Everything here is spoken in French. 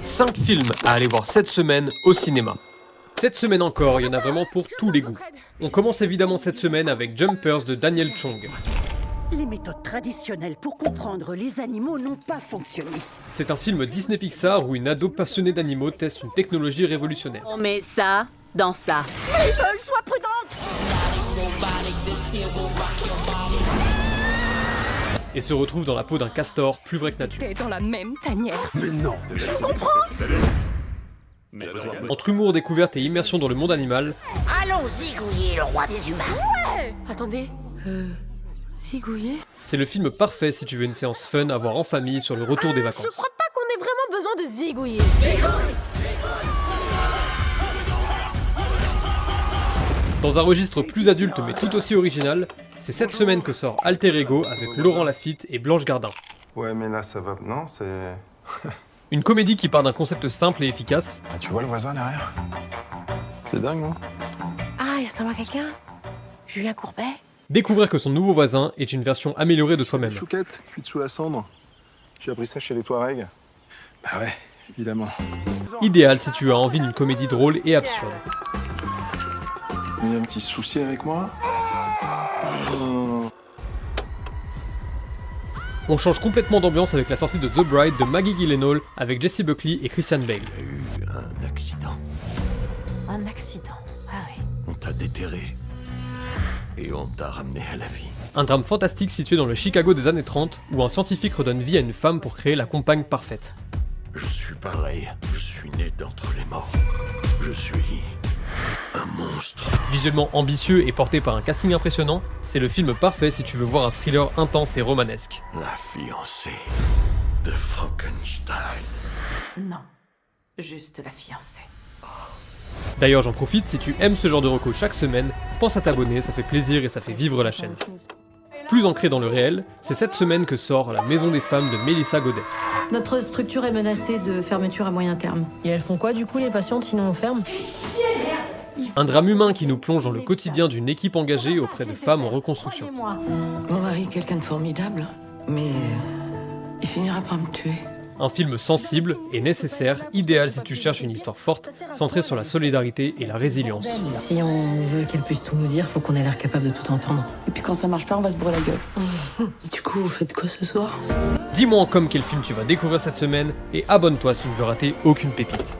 5 films à aller voir cette semaine au cinéma. Cette semaine encore, il y en a vraiment pour tous les goûts. On commence évidemment cette semaine avec Jumpers de Daniel Chong. Les méthodes traditionnelles pour comprendre les animaux n'ont pas fonctionné. C'est un film Disney Pixar où une ado passionnée d'animaux teste une technologie révolutionnaire. On met ça dans ça. Maple, sois prudente! Et se retrouve dans la peau d'un castor plus vrai que nature. T'es dans la même tanière. Mais non. Entre humour, découverte et immersion dans le monde animal, Allons zigouiller le roi des humains! Attendez, zigouiller? c'est le film parfait si tu veux une séance fun à voir en famille sur le retour des Je vacances. crois pas qu'on ait vraiment besoin de zigouiller. Dans un registre plus adulte mais tout aussi original, c'est cette semaine que sort Alter Ego avec Laurent Lafitte et Blanche Gardin. Ouais, mais là, ça va. Non, c'est. Une comédie qui part d'un concept simple et efficace, Ah, tu vois le voisin derrière? C'est dingue, non? Ah, il ressemble à quelqu'un? Julien Courbet? découvrir que son nouveau voisin est une version améliorée de soi-même. Chouquette, cuite sous la cendre. J'ai appris ça chez les Touaregs. Bah ouais, évidemment. Idéal si tu as envie d'une comédie drôle et absurde. Il y a un petit souci avec moi? On change complètement d'ambiance avec la sortie de The Bride de Maggie Gyllenhaal avec Jessie Buckley et Christian Bale. Il y a eu un accident. Un accident. Ah oui. On t'a déterré. Et on t'a ramené à la vie. Un drame fantastique situé dans le Chicago des années 30 où un scientifique redonne vie à une femme pour créer la compagne parfaite. Je suis pareil. Je suis né d'entre les morts. Je suis un monstre. Visuellement ambitieux et porté par un casting impressionnant, c'est le film parfait si tu veux voir un thriller intense et romanesque. La fiancée de Frankenstein. Non. Juste la fiancée. D'ailleurs j'en profite, si tu aimes ce genre de reco chaque semaine, pense à t'abonner, ça fait plaisir et ça fait vivre la chaîne. Plus ancré dans le réel, c'est cette semaine que sort La Maison des Femmes de Mélissa Godet. Notre structure est menacée de fermeture à moyen terme. Et elles font quoi du coup les patientes sinon on ferme? Un drame humain qui nous plonge dans le quotidien d'une équipe engagée auprès de femmes en reconstruction. Croyez-moi. Mon mari est quelqu'un de formidable, mais il finira par me tuer. Un film sensible et nécessaire, idéal si tu cherches une histoire forte, centrée sur la solidarité et la résilience. Si on veut qu'elle puisse tout nous dire, faut qu'on ait l'air capable de tout entendre. Et puis quand ça marche pas, on va se bourrer la gueule. Du coup, vous faites quoi ce soir? Dis-moi en com quel film tu vas découvrir cette semaine et abonne-toi si tu ne veux rater aucune pépite.